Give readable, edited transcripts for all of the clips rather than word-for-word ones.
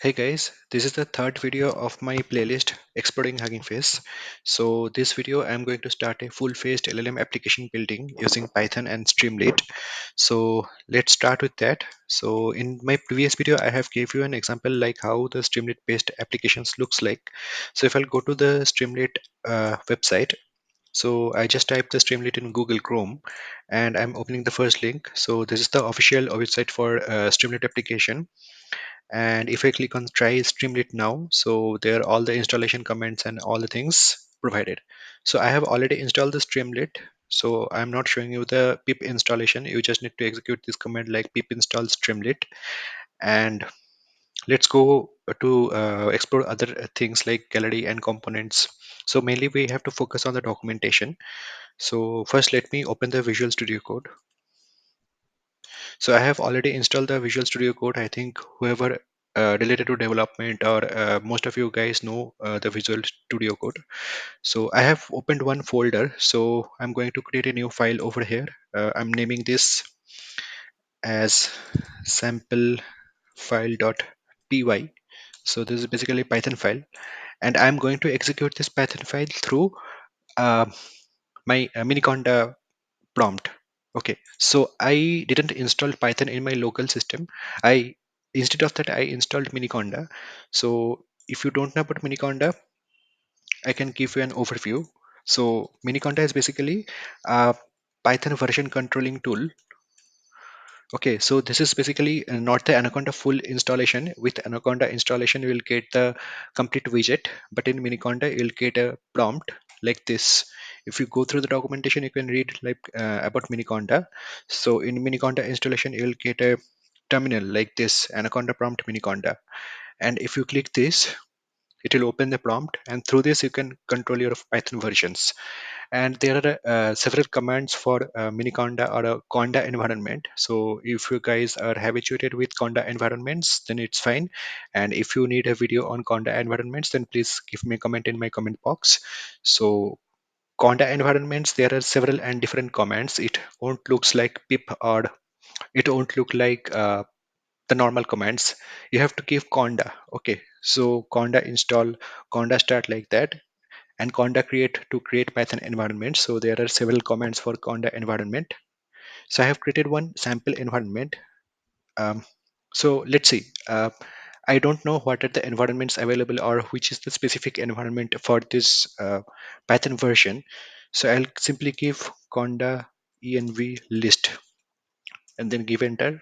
Hey guys, this is the third video of my playlist Exploring Hugging Face. So this video I'm going to start a full-faced LLM application building using Python and Streamlit. So let's start with that. So in my previous video I have gave you an example like how the Streamlit based applications looks like. So if I'll go to the Streamlit website, so I just type the Streamlit in Google Chrome and I'm opening the first link. So this is the official website for Streamlit application, and if I click on try Streamlit now, so there are all the installation commands and all the things provided. So I have already installed the Streamlit, so I'm not showing you the pip installation. You just need to execute this command like pip install Streamlit. And let's go to explore other things like gallery and components. So mainly we have to focus on the documentation. So first let me open the Visual Studio Code. So I have already installed the Visual Studio Code. I think whoever related to development or most of you guys know the Visual Studio Code. So I have opened one folder. So I'm going to create a new file over here. I'm naming this as sample file.py. So this is basically a Python file, and I'm going to execute this Python file through uh, my Miniconda prompt. Okay, so I didn't install Python in my local system. I Instead of that I installed Miniconda. So if you don't know about Miniconda, I can give you an overview. So Miniconda is basically a Python version controlling tool. Okay, so this is basically not the Anaconda full installation. With Anaconda installation, you will get the complete widget, but in Miniconda, you'll get a prompt like this. If you go through the documentation, you can read like about Miniconda. So in Miniconda installation, you'll get a terminal like this, Anaconda prompt Miniconda. And if you click this, it will open the prompt, and through this you can control your Python versions. And there are several commands for Miniconda or a Conda environment. So if you guys are habituated with Conda environments, then it's fine. And if you need a video on Conda environments, then please give me a comment in my comment box. So Conda environments, there are several and different commands. It won't looks like pip, or it won't look like the normal commands. You have to give Conda. Okay, so Conda install, Conda start like that, and conda create to create Python environment. So there are several commands for conda environment. So I have created one sample environment. So let's see. I don't know what are the environments available or which is the specific environment for this Python version. So I'll simply give conda env list and then give enter.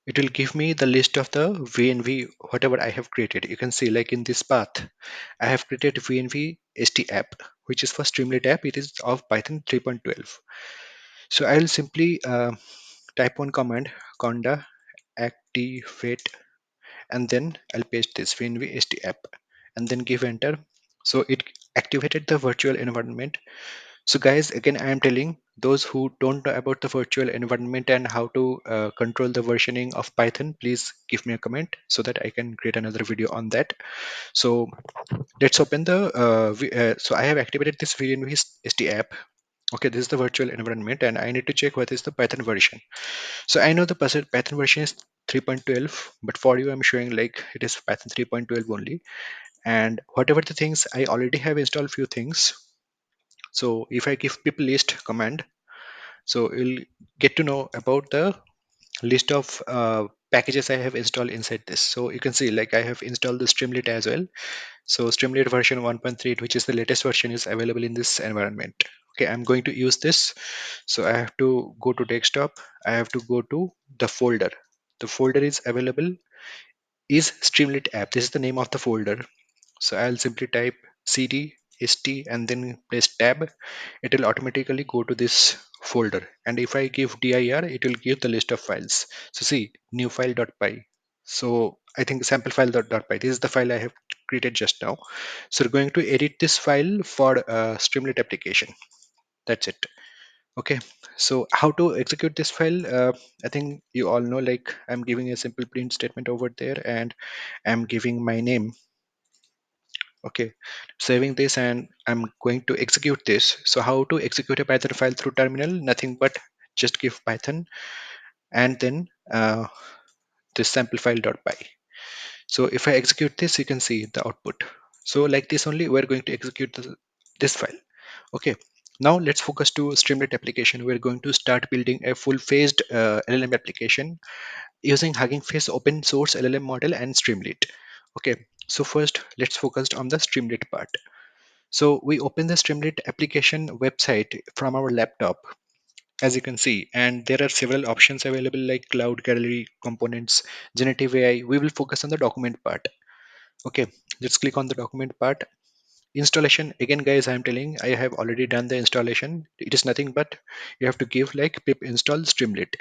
It will give me the list of the VNV whatever I have created. You can see like in this path, I have created VNV ST app, which is for Streamlit app. It is of Python 3.12. So I'll simply type one command conda activate, and then I'll paste this VNV ST app and then give enter. So it activated the virtual environment. So guys, again, I am telling those who don't know about the virtual environment and how to control the versioning of Python, please give me a comment so that I can create another video on that. So let's open the, so I have activated this VNV ST app. Okay, this is the virtual environment and I need to check what is the Python version. So I know the Python version is 3.12, but for you, I'm showing like it is Python 3.12 only. And whatever the things I already have installed few things. So if I give pip list command, so you'll get to know about the list of packages I have installed inside this. So you can see like I have installed the Streamlit as well. So Streamlit version 1.3, which is the latest version, is available in this environment. Okay, I'm going to use this. So I have to go to desktop. I have to go to the folder. The folder is available is Streamlit app. This is the name of the folder. So I'll simply type cd st and then press tab. It will automatically go to this folder. And if I give dir, it will give the list of files. So see, new file.py. So I think sample file.py. This is the file I have created just now. So we're going to edit this file for Streamlit application. That's it. Okay. So how to execute this file? I think you all know, like I'm giving a simple print statement over there and I'm giving my name. Okay, saving this and I'm going to execute this. So how to execute a Python file through terminal? Nothing but just give Python and then this sample file.py. So if I execute this, you can see the output. So like this only, we're going to execute this file. Okay. Now let's focus to Streamlit application. We're going to start building a full-phased LLM application using Hugging Face open source LLM model and Streamlit. Okay. So first, let's focus on the Streamlit part. So we open the Streamlit application website from our laptop, as you can see, and there are several options available like cloud gallery, components, generative AI. We will focus on the document part. Okay, let's click on the document part. Installation, again guys, I'm telling, I have already done the installation. It is nothing but you have to give like pip install Streamlit.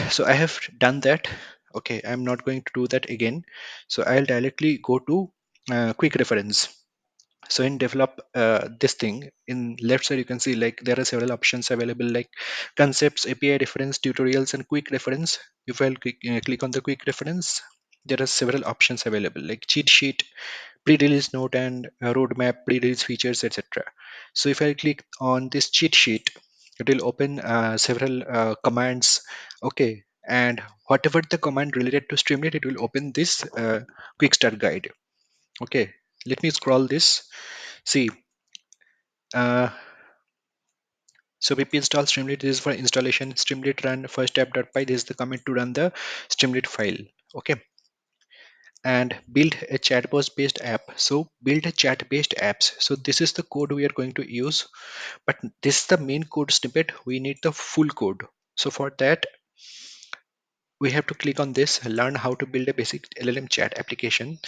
So I have done that. Okay, I'm not going to do that again. So I'll directly go to quick reference. So in develop this thing, in left side you can see like there are several options available like concepts, API reference, tutorials, and quick reference. If I click on the quick reference, there are several options available like cheat sheet, pre-release note, and roadmap, pre-release features, etc. So if I click on this cheat sheet, it will open several commands. Okay, and whatever the command related to Streamlit, it will open this quick start guide. Okay, let me scroll this. See, uh, so pip install Streamlit. This is for installation. Streamlit run first app.py. This is the command to run the Streamlit file. Okay, and build a chatbot based app. So build a chat based apps. So this is the code we are going to use, but this is the main code snippet. We need the full code. So for that, we have to click on this, learn how to build a basic LLM chat application.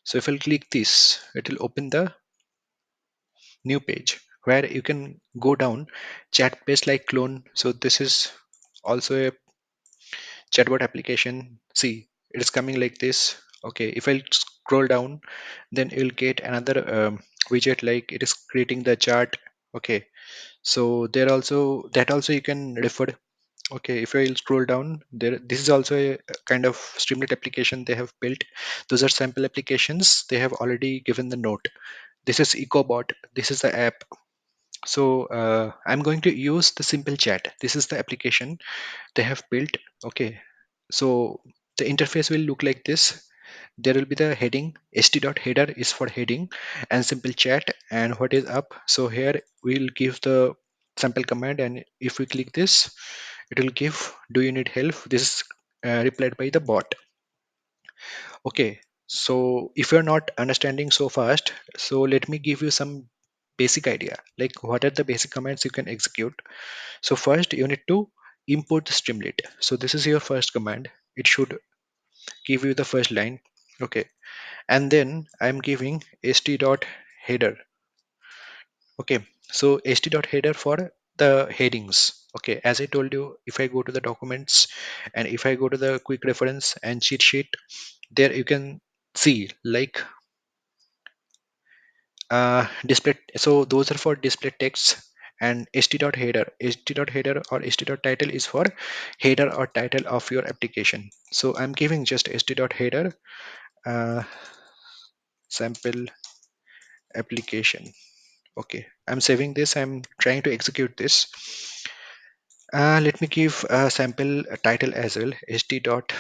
So if I'll click this, it will open the new page where you can go down chat based like clone. So this is also a chatbot application. See, it is coming like this. Okay, if I scroll down, then you'll get another widget like it is creating the chart. Okay, so there also that also you can refer. Okay, if I will scroll down, there this is also a kind of Streamlit application they have built. Those are sample applications. They have already given the note. This is EcoBot. This is the app. So I'm going to use the simple chat. This is the application they have built. Okay, so the interface will look like this. There will be the heading. St.header is for heading and simple chat. And what is up? So here we'll give the sample command, and if we click this, it will give, do you need help? This is replied by the bot. Okay, so if you're not understanding so fast, so let me give you some basic idea like what are the basic commands you can execute. So first you need to import the Streamlit. So this is your first command. It should give you the first line. Okay, and then I'm giving st.header. Okay, so st.header for the headings. Okay, as I told you, if I go to the documents and if I go to the quick reference and cheat sheet, there you can see like display. So those are for display text, and st.header, st.header or st.title is for header or title of your application. So I'm giving just st.header, uh, sample application. Okay, I'm saving this. I'm trying to execute this. Let me give a sample title as well. st dot.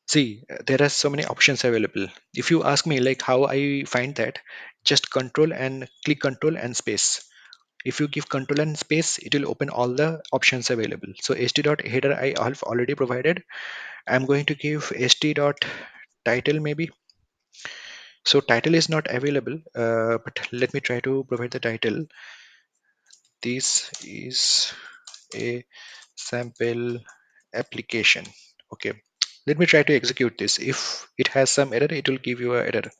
See, there are so many options available. If you ask me like how I find that, just control and click control and space. If you give control and space, it will open all the options available. So st dot header I have already provided. I'm going to give st dot title maybe. So title is not available, but let me try to provide the title. This is a sample application. Okay, let me try to execute this. If it has some error, it will give you a error.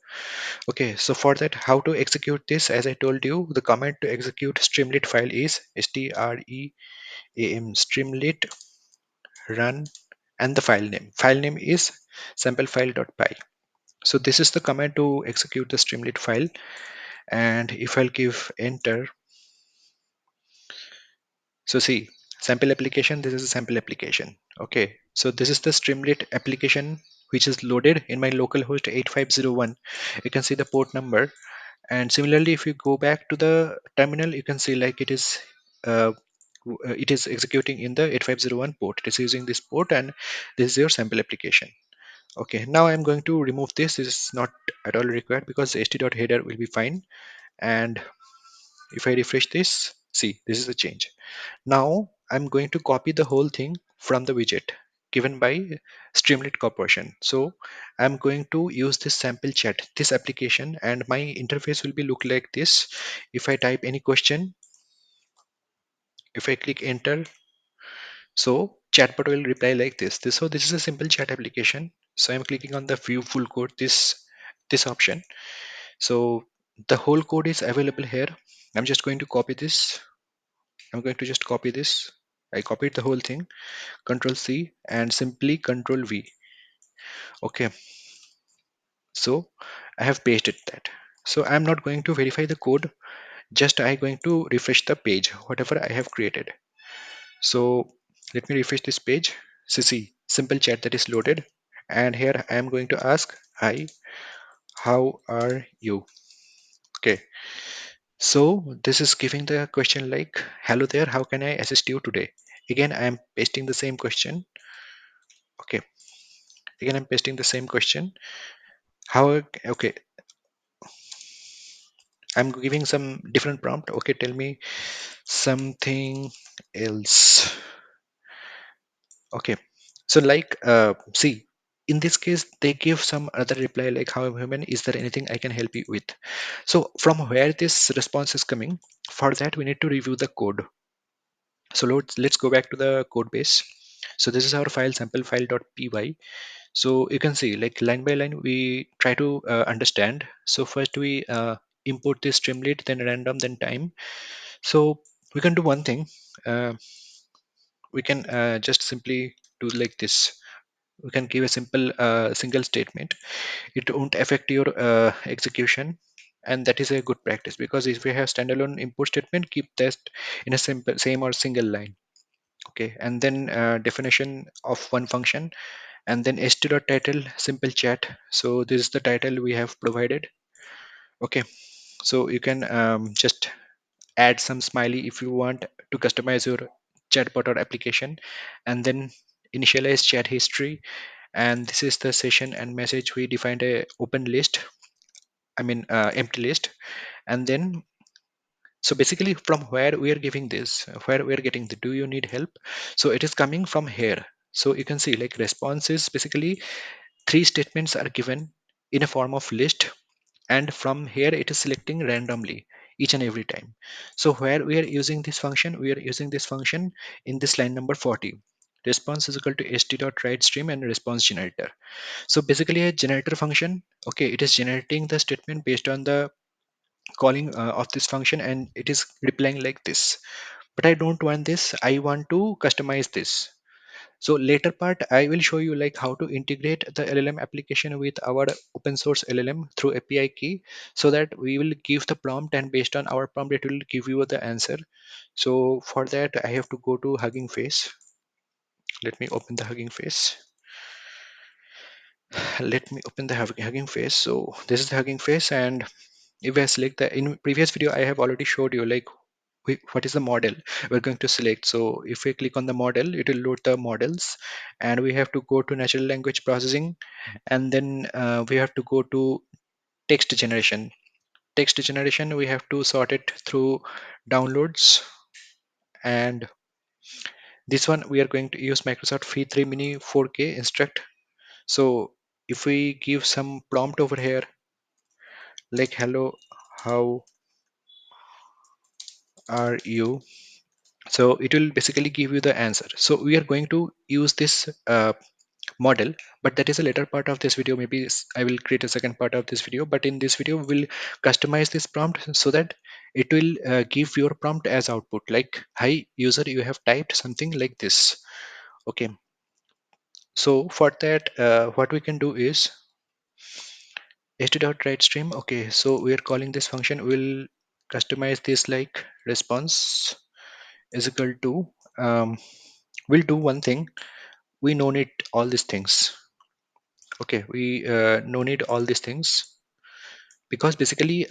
Okay, so for that, how to execute this? As I told you, the command to execute Streamlit file is stream streamlit run, and the file name is samplefile.py. So this is the command to execute the Streamlit file. And if I'll give enter, so see, sample application, this is a sample application. Okay, so this is the Streamlit application which is loaded in my localhost 8501. You can see the port number. And similarly, if you go back to the terminal, you can see like uh, it is executing in the 8501 port. It is using this port, and this is your sample application. Okay, now I'm going to remove this. This is not at all required because the st.header will be fine. And if I refresh this, see, this is a change. Now I'm going to copy the whole thing from the widget given by Streamlit Corporation. So I'm going to use this sample chat, this application, and my interface will be look like this. If I type any question, if I click enter, so chatbot will reply like this. So this is a simple chat application. So I'm clicking on the view full code, this option. So the whole code is available here. I'm just going to copy this. I'm going to just copy this. I copied the whole thing. Control C and simply Control V. Okay, so I have pasted that. So I'm not going to verify the code, just I going to refresh the page, whatever I have created. So let me refresh this page. So see, simple chat that is loaded. And here I am going to ask, hi, how are you? Okay, so this is giving the question like, hello there, how can I assist you today? Again, I am pasting the same question. Okay, again, I'm pasting the same question. How, okay, I'm giving some different prompt. Okay, tell me something else. Okay, so like, see, in this case, they give some other reply like, how I'm human, is there anything I can help you with? So from where this response is coming, for that we need to review the code. So let's go back to the code base. So this is our file sample file.py. So you can see like line by line we try to understand. So first we import this streamlit, then random, then time. So we can do one thing. Uh, we can just simply do like this. We can give a simple single statement. It won't affect your execution, and that is a good practice because if we have standalone import statement, keep that in a simple same or single line. Okay, and then definition of one function, and then st.title simple chat. So this is the title we have provided. Okay, so you can just add some smiley if you want to customize your chatbot or application, and then initialize chat history. And this is the session and message. We defined a open list, I mean empty list. And then, so basically from where we are giving this, where we are getting the do you need help, so it is coming from here. So you can see like response is basically three statements are given in a form of list, and from here it is selecting randomly each and every time. So where we are using this function, we are using this function in this line number 40. Response is equal to st.write stream and response generator. So basically a generator function, okay, it is generating the statement based on the calling of this function, and it is replying like this. But I don't want this, I want to customize this. So later part, I will show you like how to integrate the LLM application with our open source LLM through API key, so that we will give the prompt and based on our prompt, it will give you the answer. So for that, I have to go to Hugging Face. Let me open the Hugging Face. Let me open the Hugging Face. So this is the Hugging Face, and if I select the in previous video, I have already showed you like what is the model we're going to select. So if we click on the model, it will load the models, and we have to go to natural language processing, and then we have to go to text generation. Text generation, we have to sort it through downloads, and this one we are going to use Microsoft V3 Mini 4K instruct. So if we give some prompt over here like hello, how are you, so it will basically give you the answer. So we are going to use this model, but that is a later part of this video. Maybe I will create a second part of this video, but in this video we'll customize this prompt so that it will give your prompt as output like, hi user, you have typed something like this. Okay, so for that what we can do is st.write stream. Okay, so we are calling this function, we'll customize this like response is equal to we'll do one thing, we no need all these things. Okay, we no need all these things because basically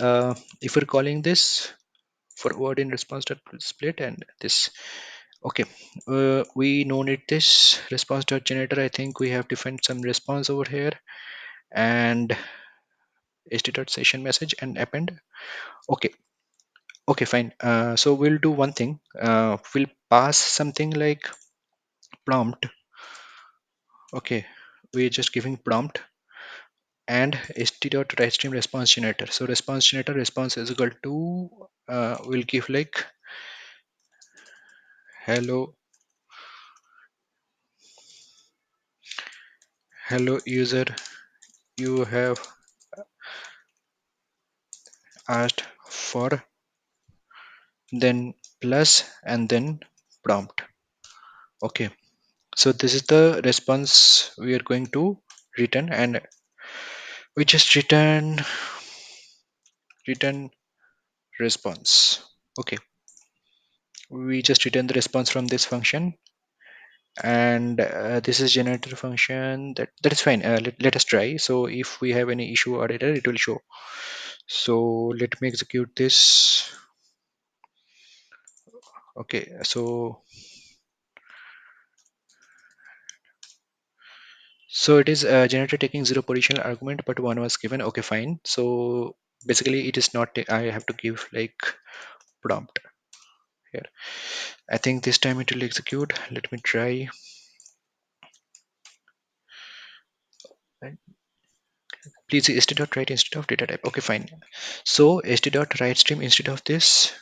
if we're calling this for word in response to split and this, Okay, we no need this response dot generator. I think we have defined some response over here, and st dot session message and append. Okay, okay, fine. So we'll do one thing. We'll pass something like prompt. Okay, we're just giving prompt and st dot write stream response generator. So response generator response is equal to we'll give like hello, hello user, you have asked for, then plus, and then prompt. Okay, so this is the response we are going to return, and we just return response. Okay, we just return the response from this function, and this is generator function. That is fine. Let us try. So if we have any issue or error, it will show. So let me execute this. Okay, so it is generator taking zero positional argument, but one was given. Okay, fine. So basically, it is not. I have to give like prompt here. I think this time it will execute. Let me try. Right. Please st dot write instead of data type. Okay, fine. So st dot write stream instead of this,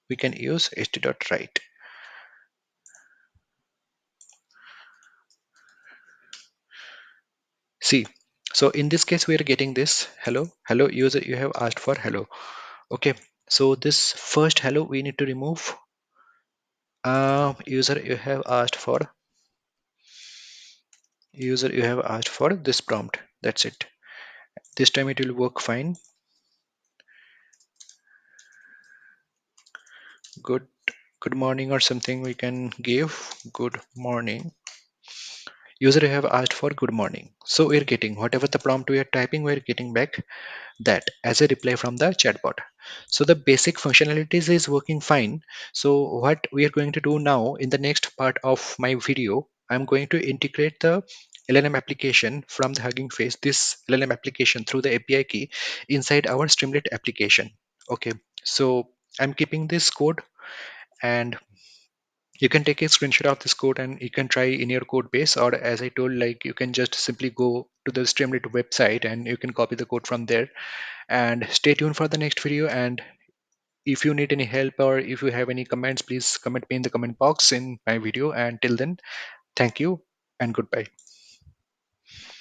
we can use st dot write. See, so in this case, we are getting this hello, hello user, you have asked for hello. Okay, so this first hello we need to remove. User, you have asked for, user, you have asked for this prompt. That's it. This time it will work fine. Good, good morning or something we can give. Good morning. User, you have asked for good morning. So we're getting whatever the prompt we are typing, we're getting back that as a reply from the chatbot. So the basic functionalities is working fine. So what we are going to do now in the next part of my video, I'm going to integrate the LLM application from the Hugging Face, this LLM application through the API key inside our Streamlit application. Okay, so I'm keeping this code, and you can take a screenshot of this code and you can try in your code base, or as I told, like you can just simply go to the Streamlit website and you can copy the code from there. And stay tuned for the next video, and if you need any help or if you have any comments, please comment me in the comment box in my video. And till then, thank you and goodbye.